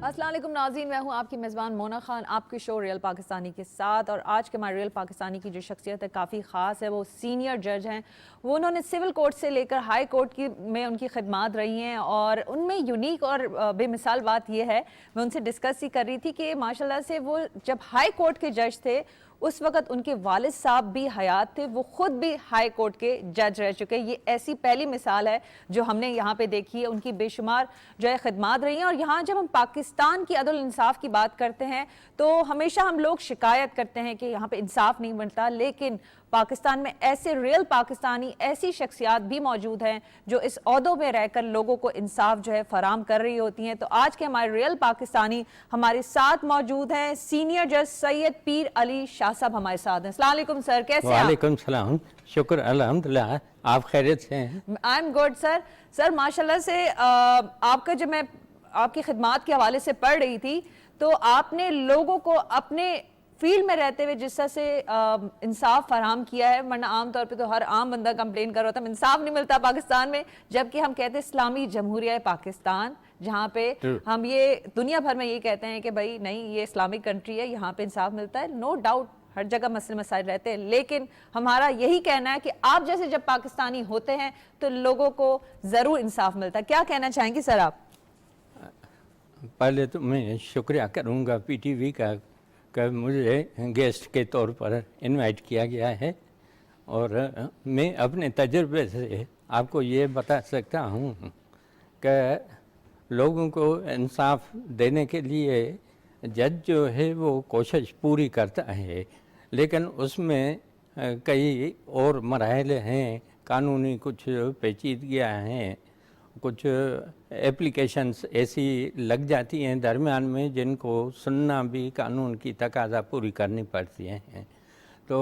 अस्सलाम वालेकुम नाज़रीन, मैं हूँ आपकी मेज़बान मोना खान आपके शो रियल पाकिस्तानी के साथ। और आज के हमारे रियल पाकिस्तानी की जो शख्सियत है काफ़ी ख़ास है। वो सीनियर जज हैं। वो उन्होंने सिविल कोर्ट से लेकर हाई कोर्ट की में उनकी खिदमात रही हैं और उनमें यूनिक और बेमिसाल बात यह है, मैं उनसे डिस्कस ही कर रही थी कि माशाल्लाह से वो जब हाई कोर्ट के जज थे उस वक़्त उनके वालिद साहब भी हयात थे, वो ख़ुद भी हाई कोर्ट के जज रह चुके। ये ऐसी पहली मिसाल है जो हमने यहाँ पे देखी है। उनकी बेशुमार जो है खिदमात रही हैं। और यहाँ जब हम पाकिस्तान की अदल इंसाफ की बात करते हैं तो हमेशा हम लोग शिकायत करते हैं कि यहाँ पे इंसाफ नहीं बनता, लेकिन पाकिस्तान में ऐसे रियल पाकिस्तानी, ऐसी शख्सियात भी मौजूद हैं जो इस ओहदों में रहकर लोगों को इंसाफ जो है फराम कर रही होती हैं। तो आज के हमारे रियल पाकिस्तानी हमारे साथ मौजूद हैं। सीनियर जज सैयद पीर अली शाह साहब हमारे साथ हैं। अस्सलाम वालेकुम सर, कैसे हैं? वालेकुम सलाम, शुक्र अल्हम्दुलिल्लाह, आप खैरियत से हैं? I am good sir. Sir माशाल्लाह से आपका जब मैं आपकी खिदमात के हवाले से पढ़ रही थी तो आपने लोगों को अपने फील्ड में रहते हुए जिस तरह से इंसाफ फराहम किया है, वरना आमतौर पे तो हर आम बंदा कंप्लेन कर रहा था इंसाफ नहीं मिलता पाकिस्तान में, जबकि हम कहते हैं इस्लामी जमहूरिया पाकिस्तान, जहाँ पे हम ये दुनिया भर में ये कहते हैं कि भाई नहीं, ये इस्लामिक कंट्री है, यहाँ पे इंसाफ मिलता है। नो डाउट हर जगह मसले मसाइल रहते हैं, लेकिन हमारा यही कहना है कि आप जैसे जब पाकिस्तानी होते हैं तो लोगों को जरूर इंसाफ मिलता है। क्या कहना चाहेंगे सर आप? पहले तो मैं शुक्रिया करूँगा पीटीवी का कि मुझे गेस्ट के तौर पर इनवाइट किया गया है। और मैं अपने तजुर्बे से आपको ये बता सकता हूँ कि लोगों को इंसाफ देने के लिए जज जो है वो कोशिश पूरी करता है, लेकिन उसमें कई और मराहल हैं, कानूनी कुछ पेचीदगियाँ हैं, कुछ एप्लीकेशंस ऐसी लग जाती हैं दरमियान में जिनको सुनना भी कानून की तकाजा पूरी करनी पड़ती हैं। तो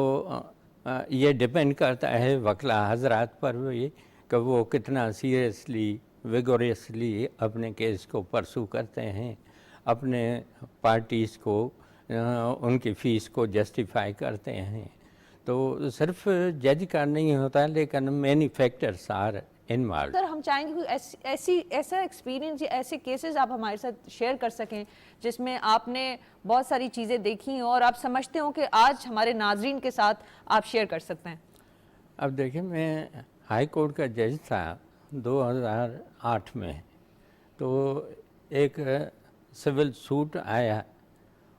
ये डिपेंड करता है वकला हजरात पर भी कि वो कितना सीरियसली विगोरियसली अपने केस को परसू करते हैं, अपने पार्टीज़ को उनकी फ़ीस को जस्टिफाई करते हैं। तो सिर्फ जज का नहीं होता, लेकिन many factors are involve. Sir हम चाहेंगे कोई ऐसा एक्सपीरियंस या ऐसे केसेस आप हमारे साथ शेयर कर सकें जिसमें आपने बहुत सारी चीज़ें देखी और आप समझते हो कि आज हमारे नाजरीन के साथ आप शेयर कर सकते हैं। अब देखिए, मैं हाई कोर्ट का जज था 2008 में। तो एक सिविल सूट आया,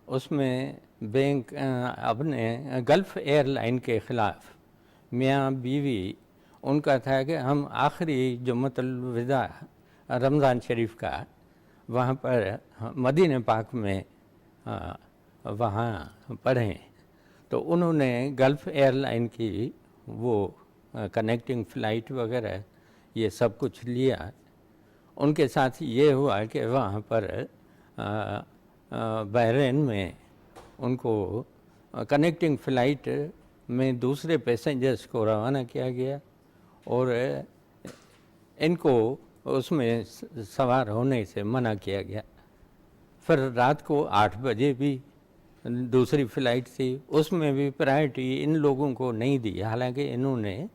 उसमें बैंक अपने गल्फ़ एयरलाइन के ख़िलाफ़ मियाँ बीवी उनका था कि हम आखिरी जुम्मतुल विदा रमज़ान शरीफ का वहाँ पर मदीने पाक में वहाँ पढ़ें। तो उन्होंने गल्फ़ एयरलाइन की वो कनेक्टिंग फ़्लाइट वगैरह ये सब कुछ लिया। उनके साथ ये हुआ कि वहाँ पर बहरीन में उनको कनेक्टिंग फ़्लाइट में दूसरे पैसेंजर्स को रवाना किया गया और इनको उसमें सवार होने से मना किया गया। फिर रात को 8 बजे भी दूसरी फ़्लाइट थी, उसमें भी प्रायोरिटी इन लोगों को नहीं दी, हालांकि इन्होंने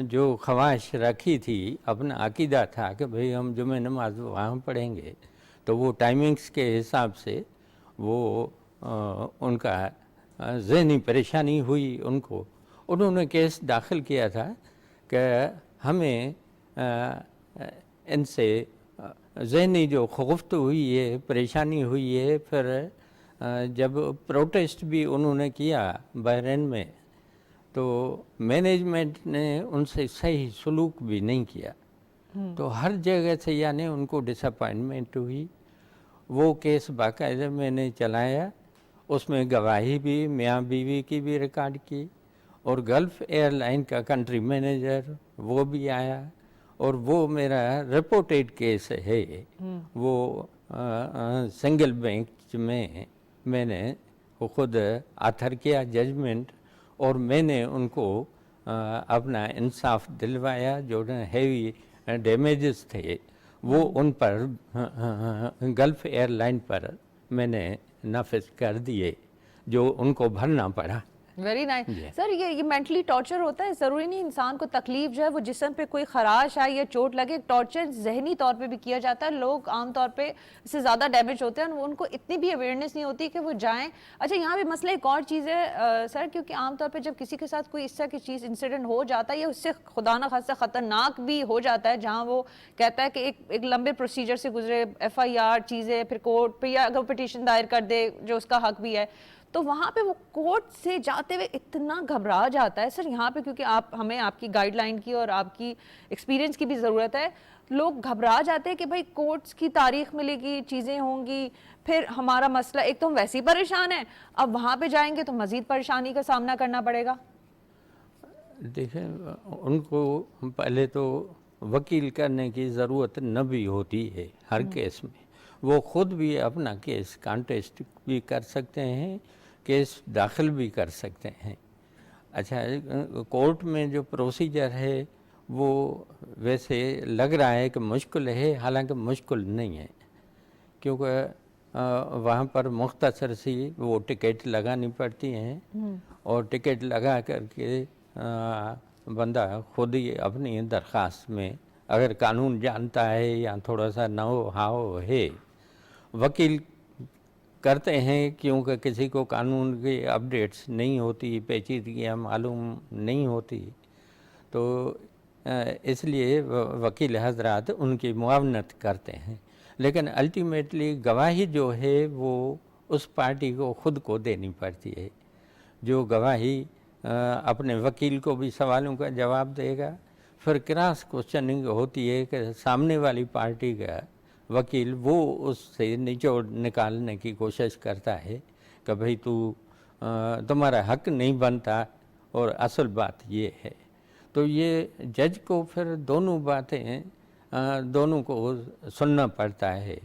जो ख्वाहिश रखी थी, अपना अकीदा था कि भाई हम जुमे नमाज वहाँ पढ़ेंगे, तो वो टाइमिंग्स के हिसाब से वो उनका ज़हनी परेशानी हुई उनको। उन्होंने केस दाखिल किया था कि हमें इनसे ज़हनी जो खौफ हुई है, परेशानी हुई है। फिर जब प्रोटेस्ट भी उन्होंने किया बहरीन में, तो मैनेजमेंट ने उनसे सही सलूक भी नहीं किया। तो हर जगह से यानी उनको डिसअपॉइंटमेंट हुई। वो केस बाकायदा मैंने चलाया, उसमें गवाही भी मियाँ बीवी की भी रिकॉर्ड की, और गल्फ़ एयरलाइन का कंट्री मैनेजर वो भी आया, और वो मेरा रिपोर्टेड केस है। वो सिंगल बेंच में मैंने खुद आथर किया जजमेंट, और मैंने उनको अपना इंसाफ दिलवाया। जो हेवी डैमेजेस थे वो उन पर गल्फ़ एयरलाइन पर मैंने नाफिज कर दिए, जो उनको भरना पड़ा। Very nice sir. ये मेंटली टॉर्चर होता है, ज़रूरी नहीं इंसान को तकलीफ जो है वो जिस्म पे कोई खराश आए या चोट लगे, टॉर्चर जहनी तौर पे भी किया जाता है। लोग आमतौर पे इससे ज़्यादा डैमेज होते हैं, उनको इतनी भी अवेयरनेस नहीं होती कि वो जाएं। अच्छा, यहाँ पे मसला एक और चीज़ है सर, क्योंकि आमतौर पर जब किसी के साथ कोई इस तरह की चीज़ इंसिडेंट हो जाता है या उससे खुदा न खास्ता ख़तरनाक भी हो जाता है, जहाँ वो कहता है कि एक लंबे प्रोसीजर से गुजरे, FIR चीज़ें, फिर कोर्ट पे, या अगर पिटीशन दायर कर दे जो उसका हक भी है, तो वहाँ पे वो कोर्ट से जाते हुए इतना घबरा जाता है सर। यहाँ पे क्योंकि हमें आपकी गाइडलाइन की और आपकी एक्सपीरियंस की भी ज़रूरत है। लोग घबरा जाते हैं कि भाई कोर्ट्स की तारीख मिलेगी, चीज़ें होंगी, फिर हमारा मसला, एक तो हम वैसे ही परेशान हैं, अब वहाँ पे जाएंगे तो मज़ीद परेशानी का सामना करना पड़ेगा। देखिए, उनको पहले तो वकील करने की ज़रूरत न भी होती है हर केस में। वो ख़ुद भी अपना केस कॉन्टेस्ट भी कर सकते हैं, केस दाखिल भी कर सकते हैं। अच्छा, कोर्ट में जो प्रोसीजर है वो वैसे लग रहा है कि मुश्किल है, हालांकि मुश्किल नहीं है, क्योंकि वहाँ पर मुख्तसर सी वो टिकट लगानी पड़ती हैं और टिकट लगा करके बंदा खुद ही अपनी दरख्वास्त में, अगर कानून जानता है या थोड़ा सा नो हाव है, वकील करते हैं, क्योंकि किसी को कानून की अपडेट्स नहीं होती, पेचीदगियाँ मालूम नहीं होती, तो इसलिए वकील हजरात उनकी मुआवनत करते हैं। लेकिन अल्टीमेटली गवाही जो है वो उस पार्टी को ख़ुद को देनी पड़ती है। जो गवाही अपने वकील को भी सवालों का जवाब देगा, फिर क्रॉस क्वेश्चनिंग होती है कि सामने वाली पार्टी का वकील वो उससे निचोड़ निकालने की कोशिश करता है कि भाई तुम्हारा हक नहीं बनता और असल बात ये है। तो ये जज को फिर दोनों बातें दोनों को सुनना पड़ता है।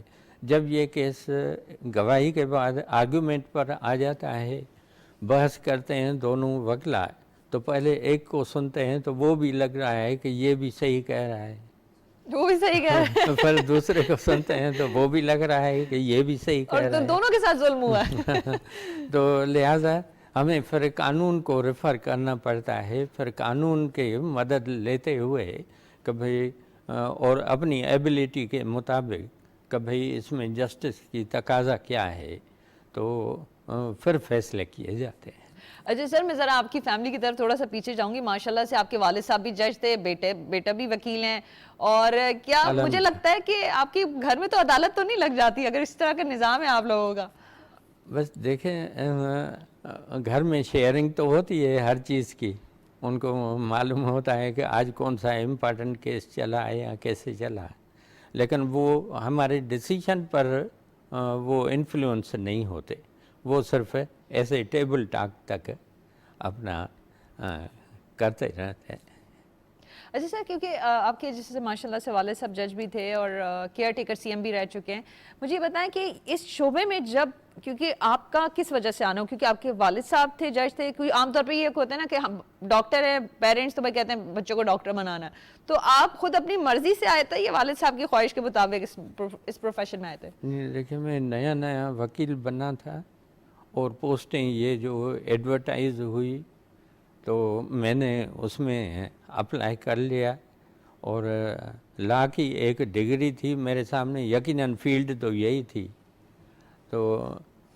जब ये केस गवाही के बाद आर्गूमेंट पर आ जाता है, बहस करते हैं दोनों वकला, तो पहले एक को सुनते हैं तो वो भी लग रहा है कि ये भी सही कह रहा है, वो भी सही कह रहा है फिर दूसरे को सुनते हैं तो वो भी लग रहा है कि ये भी सही कह रहा है, दोनों के साथ जुल्म हुआ है तो लिहाजा हमें फिर कानून को रेफ़र करना पड़ता है, फिर कानून के मदद लेते हुए कि भाई और अपनी एबिलिटी के मुताबिक कि भाई इसमें जस्टिस की तकाजा क्या है, तो फिर फैसले किए जाते हैं। अच्छा सर, मैं ज़रा आपकी फैमिली की तरफ थोड़ा सा पीछे जाऊंगी। माशाल्लाह से आपके वालिद साहब भी जज थे, बेटा भी वकील हैं, और क्या मुझे लगता है कि आपके घर में तो अदालत तो नहीं लग जाती अगर इस तरह का निज़ाम है आप लोगों का? बस देखें, घर में शेयरिंग तो होती है हर चीज़ की, उनको मालूम होता है कि आज कौन सा इम्पोर्टेंट केस चला है या कैसे चला है, लेकिन वो हमारे डिसीजन पर वो इन्फ्लुएंस नहीं होते, वो सिर्फ ऐसे टेबल टॉक तक अपना करते रहते हैं। अच्छा सर, क्योंकि आपके जैसे माशाल्लाह से वाले साहब जज भी थे और केयर टेकर CM भी रह चुके हैं, मुझे ये बताएं कि इस शोबे में जब, क्योंकि आपका किस वजह से आना हो, क्योंकि आपके वालिद साहब थे जज थे, क्योंकि आमतौर पे ये होता है ना कि हम डॉक्टर हैं, पेरेंट्स तो भाई कहते हैं बच्चों को डॉक्टर बनाना है, तो आप खुद अपनी मर्जी से आए थे या वालिद साहब की ख्वाहिश के मुताबिक इस प्रोफेशन में आए थे? देखिए, मैं नया वकील बना था और पोस्टें ये जो एडवर्टाइज हुई तो मैंने उसमें अप्लाई कर लिया, और लॉ की एक डिग्री थी मेरे सामने, यकीनन फील्ड तो यही थी, तो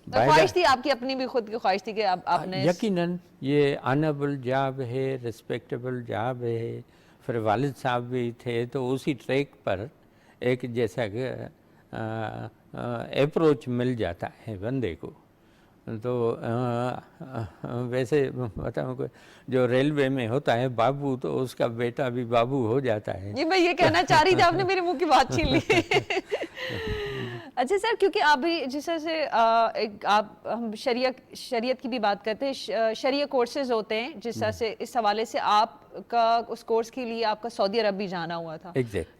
ख्वाहिश थी आपकी, अपनी भी खुद की ख्वाहिश थी कि आपने यकीनन ये ऑनरेबल जॉब है, रिस्पेक्टेबल जॉब है, फिर वालिद साहब भी थे, तो उसी ट्रैक पर एक जैसा कि अप्रोच मिल जाता है बंदे को। तो वैसे बताऊँ, जो रेलवे में होता है बाबू, तो उसका बेटा भी बाबू हो जाता है। ये मैं ये कहना चाह रही थी, आपने मेरे मुंह की बात छीन ली अच्छा सर, क्योंकि आप भी जिस तरह से हम शरीयत की भी बात करते हैं, शरीय कोर्सेज होते हैं, जिस तरह से इस हवाले से आपका उस कोर्स के लिए आपका सऊदी अरब भी जाना हुआ था।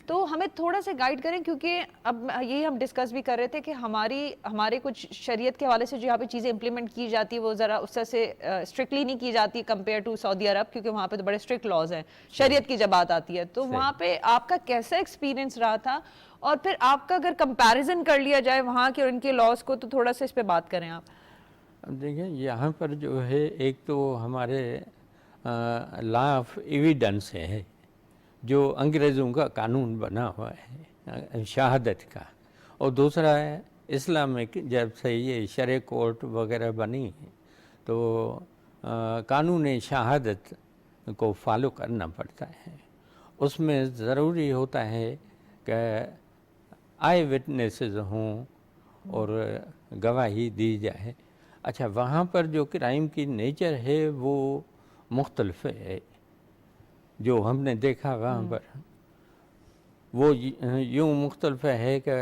तो हमें थोड़ा सा गाइड करें, क्योंकि अब यही हम डिस्कस भी कर रहे थे कि हमारे कुछ शरीयत के हवाले से जो यहाँ पे चीज़ें इंप्लीमेंट की जाती है वो ज़रा उस तरह से स्ट्रिक्टली नहीं की जाती कंपेयर टू सऊदी अरब, क्योंकि वहाँ पे तो बड़े स्ट्रिक्ट लॉज हैं शरीयत की जब बात आती है। तो वहाँ पे आपका कैसा एक्सपीरियंस रहा था, और फिर आपका अगर कंपैरिजन कर लिया जाए वहाँ के और इनके लॉज को, तो थोड़ा सा इस पे बात करें आप। अब देखिए यहाँ पर जो है एक तो हमारे लॉ ऑफ एविडेंस है जो अंग्रेज़ों का कानून बना हुआ है शहादत का, और दूसरा है इस्लामिक, जब से ये शरअ कोर्ट वगैरह बनी तो कानून शहादत को फॉलो करना पड़ता है। उसमें ज़रूरी होता है कि आई विटनेसेस हों और गवाही दी जाए। अच्छा, वहाँ पर जो क्राइम की नेचर है वो मुख्तलिफ है, जो हमने देखा वहाँ पर वो यूँ मुख्तलिफ है कि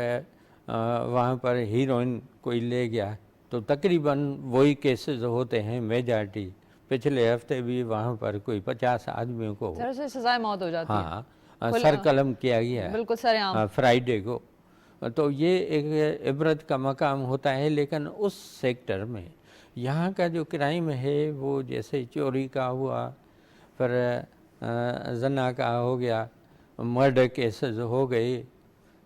वहाँ पर हीरोइन कोई ले गया तो तकरीबन वही केसेस होते हैं मेजॉरिटी। पिछले हफ्ते भी वहाँ पर कोई 50 आदमियों को से सजाए मौत हो जाती है। हाँ सर कलम किया गया बिल्कुल सरेआम फ्राइडे को। तो ये एक इबरत का मकाम होता है। लेकिन उस सेक्टर में यहाँ का जो क्राइम है वो जैसे चोरी का हुआ, फिर जना का हो गया, मर्डर केसेस हो गए,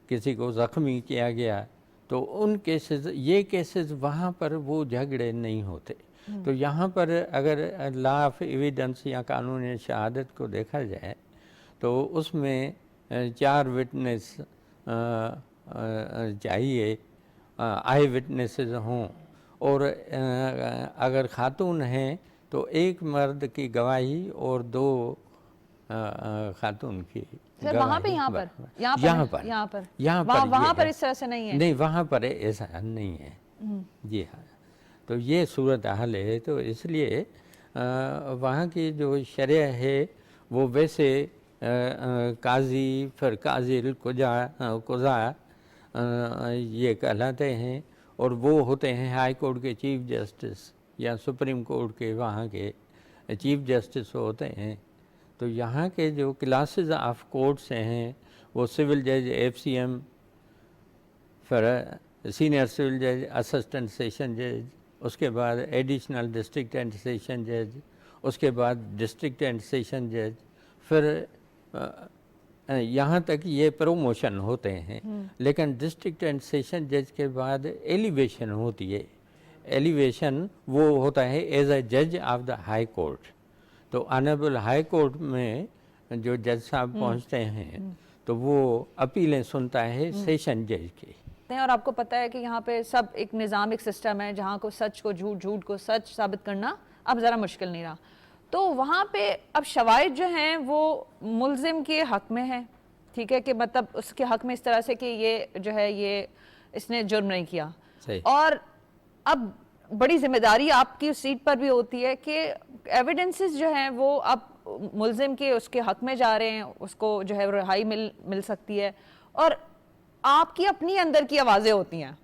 किसी को ज़ख्मी किया गया, तो उन केसेस, ये केसेस वहाँ पर वो झगड़े नहीं होते। तो यहाँ पर अगर लॉ ऑफ एविडेंस या कानून शहादत को देखा जाए तो उसमें 4 विटनेस चाहिए, आई विटनेसेस हों, और अगर खातून हैं तो एक मर्द की गवाही और 2 खातून की। सर वहाँ पे यहाँ पर वहाँ पर इस तरह से नहीं है? नहीं, वहाँ पर ऐसा नहीं है। जी हाँ, तो ये सूरत हाल है। तो इसलिए वहाँ की जो शरिया है वो वैसे काजी, फिर काजिल कुज़ा ये कहलाते हैं, और वो होते हैं हाई कोर्ट के चीफ जस्टिस या सुप्रीम कोर्ट के वहाँ के चीफ जस्टिस होते हैं। तो यहाँ के जो क्लासेस ऑफ कोर्ट्स हैं वो सिविल जज, FCM, फिर सीनियर सिविल जज, असिस्टेंट सेशन जज, उसके बाद एडिशनल डिस्ट्रिक्ट एंड सेशन जज, उसके बाद डिस्ट्रिक्ट एंड सेशन जज, फिर यहाँ तक ये प्रमोशन होते हैं। लेकिन डिस्ट्रिक्ट एंड सेशन जज के बाद एलिवेशन होती है। एलिवेशन वो होता है एज ए जज ऑफ द हाई कोर्ट। तो ऑनरेबल हाई कोर्ट में जो जज साहब पहुँचते हैं तो वो अपीलें सुनता है सेशन जज की। और आपको पता है कि यहाँ पे सब एक निज़ाम, एक सिस्टम है जहाँ को सच को झूठ, झूठ को सच साबित करना अब ज़रा मुश्किल नहीं रहा। तो वहाँ पे अब शवाहिद जो हैं वो मुल्जिम के हक में है, ठीक है, कि मतलब उसके हक में इस तरह से कि ये जो है ये इसने जुर्म नहीं किया। और अब बड़ी जिम्मेदारी आपकी उस सीट पर भी होती है कि एविडेंसेस जो हैं वो अब मुल्जिम के उसके हक में जा रहे हैं, उसको जो है रिहाई मिल सकती है, और आपकी अपनी अंदर की आवाज़ें होती हैं,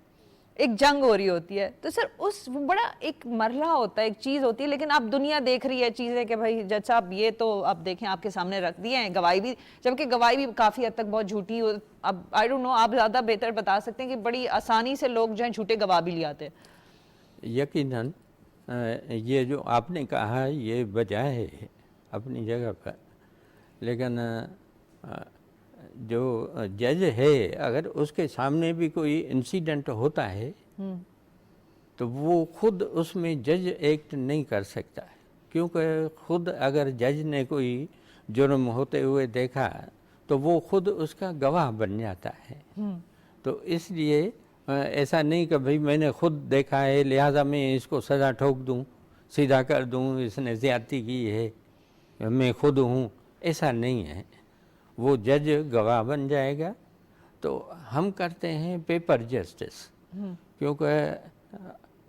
एक जंग हो रही होती है। तो सर उस बड़ा एक मरला होता है, एक चीज़ होती है, लेकिन अब दुनिया देख रही है चीज़ें कि भाई जज साहब ये तो अब देखें आपके सामने रख दिए हैं, गवाही भी, जबकि गवाही भी काफ़ी हद तक बहुत झूठी हो। अब आई डोंट नो, आप ज़्यादा बेहतर बता सकते हैं कि बड़ी आसानी से लोग जो हैं झूठे गवाह भी ले आते हैं। यकीनन ये जो आपने कहा ये वजह है अपनी जगह पर, लेकिन जो जज है अगर उसके सामने भी कोई इंसिडेंट होता है तो वो खुद उसमें जज एक्ट नहीं कर सकता है, क्योंकि खुद अगर जज ने कोई जुर्म होते हुए देखा तो वो खुद उसका गवाह बन जाता है। तो इसलिए ऐसा नहीं कि भाई मैंने खुद देखा है लिहाजा मैं इसको सज़ा ठोक दूं, सीधा कर दूं, इसने ज़्यादती की है, मैं खुद हूं, ऐसा नहीं है। वो जज गवाह बन जाएगा। तो हम करते हैं पेपर जस्टिस, क्योंकि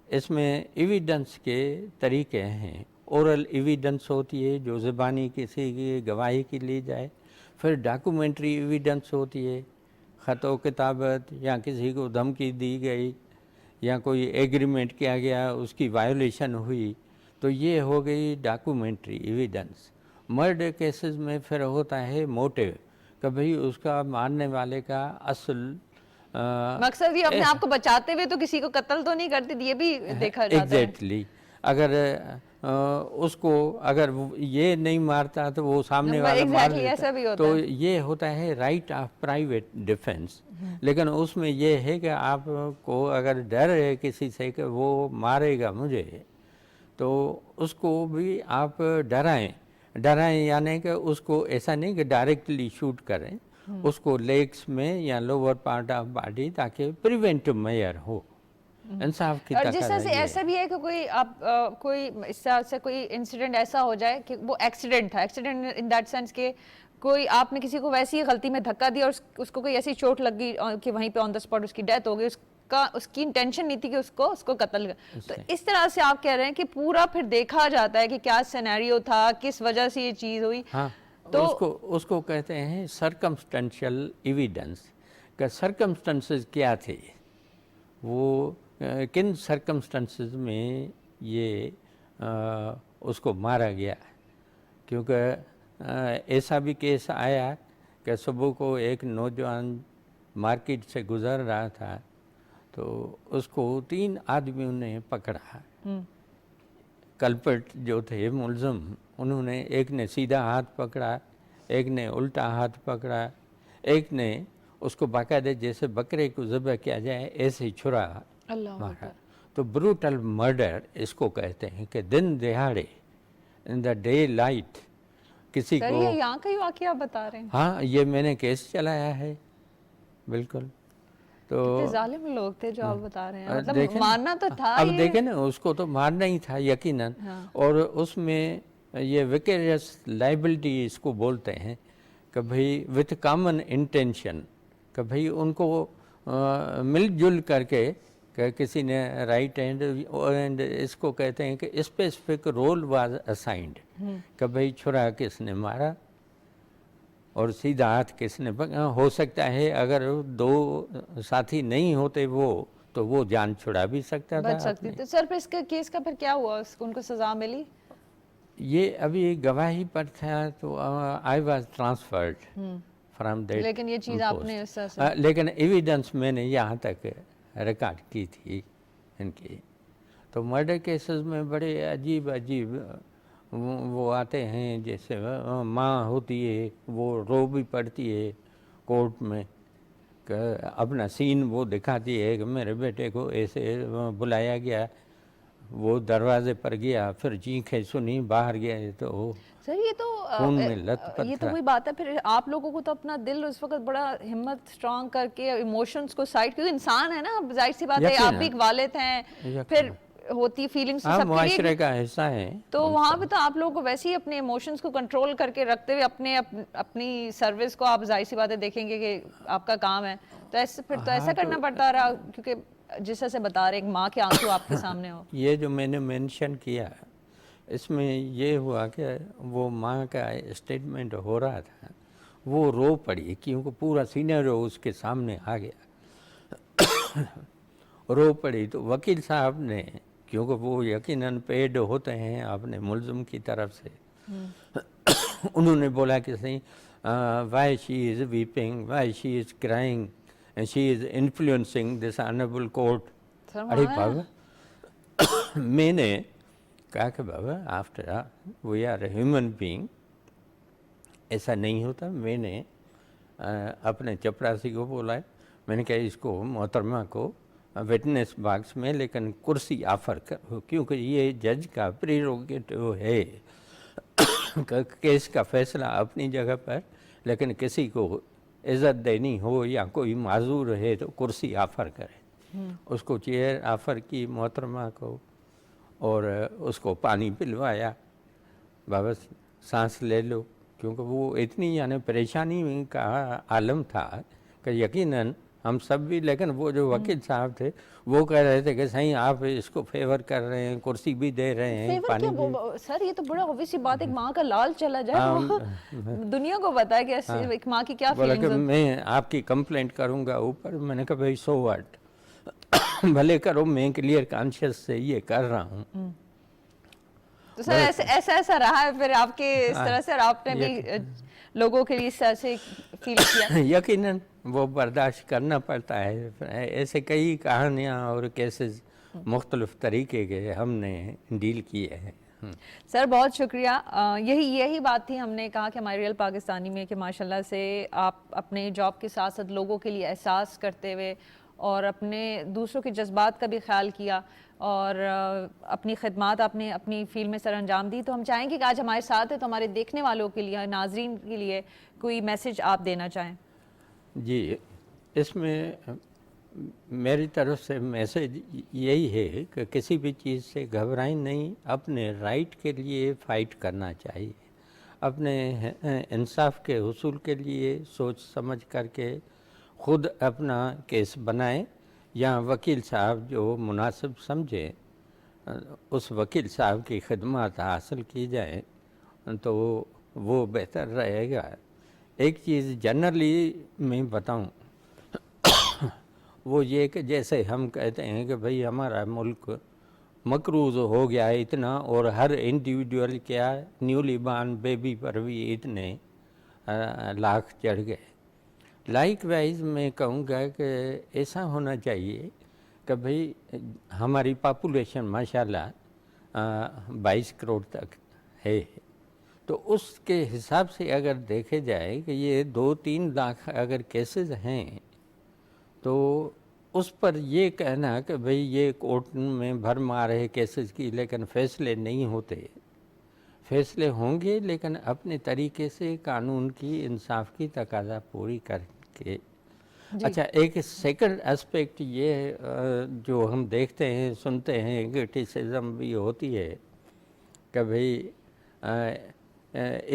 इसमें एविडेंस के तरीके हैं। ओरल एविडेंस होती है जो ज़बानी किसी की गवाही की ली जाए, फिर डॉक्यूमेंट्री एविडेंस होती है, ख़तो किताबत या किसी को धमकी दी गई या कोई एग्रीमेंट किया गया उसकी वायोलेशन हुई, तो ये हो गई डॉक्यूमेंट्री एविडेंस। मर्डर केसेस में फिर होता है मोटिव, कि भाई उसका मारने वाले का असल मकसद ये अपने आप को बचाते हुए तो किसी को कत्ल तो नहीं करते, ये भी देखा जाता है। एग्जैक्टली। अगर उसको अगर ये नहीं मारता तो वो सामने वाला मार exactly, ऐसा भी लेता। होता तो है। ये होता है राइट ऑफ प्राइवेट डिफेंस। लेकिन उसमें ये है कि आपको अगर डर है किसी से कि वो मारेगा मुझे, तो उसको भी आप डराएं यानी कि उसको ऐसा नहीं कि डायरेक्टली शूट करें, उसको लेग्स में या लोअर पार्ट ऑफ बॉडी, ताकि प्रिवेंटिव मेजर हो। इंसाफ की और जिस तकाजा तरह से ये ऐसा भी है कि कोई आप कोई इस तरह से कोई इंसिडेंट ऐसा हो जाए कि वो एक्सीडेंट था, एक्सीडेंट इन दैट सेंस कि कोई आपने किसी को वैसी ही गलती में धक्का दिया और उसको कोई ऐसी चोट लग गई कि वहीं पे ऑन द स्पॉट उसकी डेथ हो गई, उसकी इंटेंशन नहीं थी कि उसको कत्ल कर। तो इस तरह से आप कह रहे हैं कि पूरा फिर देखा जाता है कि क्या सिनेरियो था, किस वजह से ये चीज़ हुई। हाँ, तो उसको कहते हैं सर्कमस्टेंशियल एविडेंस। का सर्कमस्टेंसेस क्या थे, वो किन सर्कमस्टेंसेस में ये उसको मारा गया। क्योंकि ऐसा भी केस आया कि सुबह को एक नौजवान मार्केट से गुजर रहा था, तो उसको 3 आदमियों ने पकड़ा। कल्प्रिट जो थे मुलज़म, उन्होंने एक ने सीधा हाथ पकड़ा, एक ने उल्टा हाथ पकड़ा, एक ने उसको बाकायदे जैसे बकरे को ज़बह किया जाए ऐसे ही छुरा मारा। तो ब्रूटल मर्डर इसको कहते हैं कि दिन दिहाड़े, इन द डे लाइट किसी को। ये यहाँ का ही वाकया बता रहे हैं? हाँ, ये मैंने केस चलाया है, बिल्कुल। तो कितने जालिम लोग थे जो आप बता रहे हैं, मतलब मारना तो था। अब देखें ना, उसको तो मारना ही था यकीनन। और उसमें ये विकेरियस लाइबिलिटी इसको बोलते हैं कि भाई विथ कॉमन इंटेंशन, कि भाई उनको मिलजुल करके कि किसी ने राइट एंड इसको कहते हैं कि स्पेसिफिक रोल वाज असाइंड, कि भाई छुरा किसने मारा और सीधा हाथ किसने हो सकता है अगर 2 साथी नहीं होते वो, तो वो जान छुड़ा भी सकता था, बच सकती थी। सर, फिर इसके केस का फिर क्या हुआ, उनको सजा मिली? ये अभी गवाही पर था, तो I was transferred from that. लेकिन ये चीज़ आपने इस तरह से लेकिन एविडेंस मैंने यहाँ तक रिकॉर्ड की थी इनकी। तो मर्डर केसेस में बड़े अजीब वो आते हैं, जैसे माँ होती है वो रो भी पड़ती है कोर्ट में, कि अपना सीन वो दिखाती है कि मेरे बेटे को ऐसे बुलाया गया, वो दरवाजे पर गया, फिर चीखें सुनी, बाहर गया, तो सर ये तो खून में लथपथ ये तो था। वही बात है। फिर आप लोगों को तो अपना दिल उस वक्त बड़ा हिम्मत स्ट्रांग करके इमोशंस को साइड, क्योंकि इंसान है ना, जाहिर सी बात है, आप भी एक वालिद हैं, फिर होती फीलिंग्स तो सबके मुआशरे का हिस्सा है। तो वहाँ पे तो आप लोगों को वैसे ही अपने इमोशंस को कंट्रोल करके रखते हुए अपनी सर्विस को, आप जाहिर सी बात है देखेंगे कि आपका काम है, तो ऐसे फिर तो ऐसा करना पड़ता रहा, क्योंकि जिस तरह से बता रहे एक माँ के आंसू आपके सामने हो। ये जो मैंने मेंशन किया, इसमें ये हुआ कि वो माँ का स्टेटमेंट हो रहा था, वो रो पड़ी क्योंकि पूरा सीनियर उसके सामने आ गया। रो पड़ी तो वकील साहब ने, क्योंकि वो यकीनन पेड होते हैं अपने मुलज़म की तरफ से, उन्होंने बोला कि सही, why she is weeping, why she is crying, she is influencing this honourable court. अरे बाबा, मैंने कहा कि बाबा after we are human being, ऐसा नहीं होता। मैंने अपने चपरासी को बोला, मैंने कहा इसको मोहतरमा को विटनेस बॉक्स में लेकिन कुर्सी ऑफर करो, क्योंकि ये जज का प्रीरोगेटिव है केस का फैसला अपनी जगह पर, लेकिन किसी को इज़्ज़त देनी हो या कोई माजूर है तो कुर्सी ऑफ़र करे। उसको चेयर ऑफ़र की मोहतरमा को, और उसको पानी पिलवाया, बाबा सांस ले लो, क्योंकि वो इतनी यानी परेशानी का आलम था कि यकीनन हम सब भी, लेकिन वो जो वकील साहब थे वो कह रहे थे कि सही आप इसको फेवर कर रहे हैं, कुर्सी भी दे रहे हैं, पानी भी। सर ये तो बड़ा ऑब्वियस सी बात है, एक माँ का लाल चला जाए, वो दुनिया को पता है कि एक माँ की क्या फीलिंग्स होती है। मैं आपकी कंप्लेंट करूंगा ऊपर। मैंने कहा भाई सो व्हाट, भले करो, मैं क्लियर कॉन्शियस से ये कर रहा हूँ। तो सर ऐसा रहा है फिर आपके इस तरह से, और आपने भी लोगों के लिए इस तरह से फील किया? यकीनन वो बर्दाश्त करना पड़ता है। ऐसे कई कहानियाँ और केसेस मुख्तलिफ़ तरीके के हमने डील किए हैं। सर बहुत शुक्रिया। यही बात थी, हमने कहा कि हमारे रियल पाकिस्तानी में कि माशाल्लाह से आप अपने जॉब के साथ साथ लोगों के लिए एहसास करते हुए और अपने दूसरों के जज्बात का भी ख्याल किया और अपनी खिदमत आपने अपनी फील्ड में सर अंजाम दी। तो हम चाहेंगे कि आज हमारे साथ है तो हमारे देखने वालों के लिए, नाजरीन के लिए कोई मैसेज आप देना चाहें। जी, इसमें मेरी तरफ से मैसेज यही है कि किसी भी चीज़ से घबराएं नहीं, अपने राइट के लिए फ़ाइट करना चाहिए, अपने इंसाफ के हुसूल के लिए सोच समझ करके ख़ुद अपना केस बनाएं या वकील साहब जो मुनासिब समझे उस वकील साहब की खिदमत हासिल की जाए तो वो बेहतर रहेगा। एक चीज़ जनरली मैं बताऊं वो ये कि जैसे हम कहते हैं कि भाई हमारा मुल्क मकरूज़ हो गया है इतना और हर इंडिविजुअल क्या न्यूली बॉर्न बेबी पर भी इतने लाख चढ़ गए। लाइकवाइज मैं कहूँगा कि ऐसा होना चाहिए कि भाई हमारी पॉपुलेशन माशाल्लाह 22 करोड़ तक है, तो उसके हिसाब से अगर देखे जाए कि ये 2-3 लाख अगर केसेस हैं तो उस पर ये कहना कि भाई ये कोर्ट में भरमार है केसेस की लेकिन फ़ैसले नहीं होते, फ़ैसले होंगे लेकिन अपने तरीके से कानून की इंसाफ की तकाजा पूरी करके। अच्छा, एक सेकंड एस्पेक्ट ये जो हम देखते हैं सुनते हैं क्रिटिसिज्म भी होती है कि भाई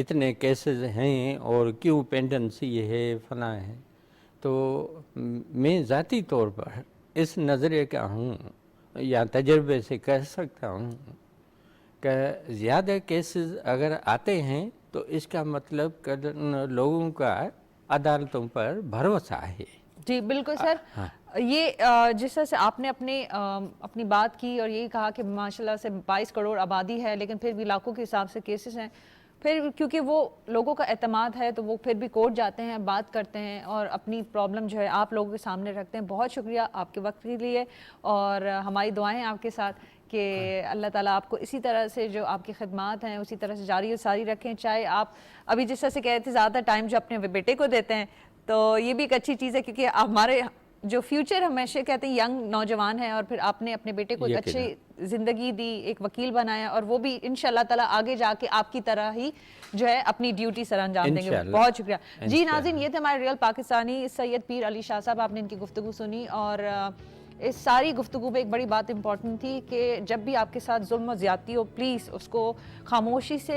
इतने केसेस हैं और क्यों पेंडेंसी है फलां है। तो मैं ज़ाती तौर पर इस नज़रिए का हूँ या तजर्बे से कह सकता हूँ कि ज़्यादा केसेस अगर आते हैं तो इसका मतलब लोगों का अदालतों पर भरोसा है। जी बिल्कुल सर। हाँ। ये जिस तरह से आपने अपनी बात की और यही कहा कि माशाल्लाह से 22 करोड़ आबादी है लेकिन फिर भी लाखों के हिसाब से केसेस हैं, फिर क्योंकि वो लोगों का एतमाद है तो वो फिर भी कोर्ट जाते हैं, बात करते हैं और अपनी प्रॉब्लम जो है आप लोगों के सामने रखते हैं। बहुत शुक्रिया आपके वक्त के लिए और हमारी दुआएं हैं आपके साथ कि अल्लाह ताला आपको इसी तरह से जो आपकी खिदमत हैं उसी तरह से जारी और सारी रखें। चाहे आप अभी जिस तरह से कह रहे थे ज़्यादा टाइम जो अपने बेटे को देते हैं तो ये भी एक अच्छी चीज़ है क्योंकि हमारे जो फ्यूचर हमेशा कहते हैं यंग नौजवान है और फिर आपने अपने बेटे को एक अच्छी ज़िंदगी दी, एक वकील बनाया और वो भी इंशाल्लाह ताला आगे जाके आपकी तरह ही जो है अपनी ड्यूटी सर अंजाम देंगे। बहुत शुक्रिया जी। नाज़रीन, ये थे हमारे रियल पाकिस्तानी सैयद पीर अली शाह साहब, आपने इनकी गुफ्तगू सुनी और इस सारी गुफ्तगू में एक बड़ी बात इंपॉर्टेंट थी कि जब भी आपके साथ जुल्म और ज़्यादती हो प्लीज़ उसको खामोशी से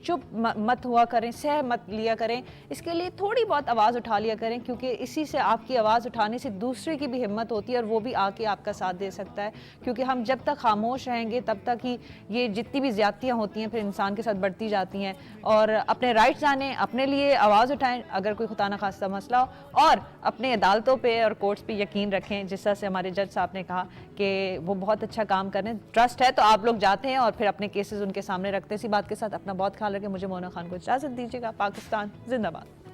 चुप मत हुआ करें, सह मत लिया करें, इसके लिए थोड़ी बहुत आवाज़ उठा लिया करें क्योंकि इसी से आपकी आवाज़ उठाने से दूसरे की भी हिम्मत होती है और वो भी आके आपका साथ दे सकता है। क्योंकि हम जब तक खामोश रहेंगे तब तक ही ये जितनी भी ज़्यादतियाँ होती हैं फिर इंसान के साथ बढ़ती जाती हैं। और अपने राइट्स जानें, अपने लिए आवाज़ उठाएं अगर कोई खुदा न खास्ता मसला हो और अपने अदालतों पर और कोर्ट्स पर यकीन रखें। जिस तरह से हमारे जज साहब ने कहा कि वो बहुत अच्छा काम कर रहे हैं, ट्रस्ट है तो आप लोग जाते हैं और फिर अपने केसेस उनके सामने रखते हैं। इसी बात के साथ अपना बहुत ख्याल रखें। मुझे मोना खान को इजाज़त दीजिएगा। पाकिस्तान जिंदाबाद।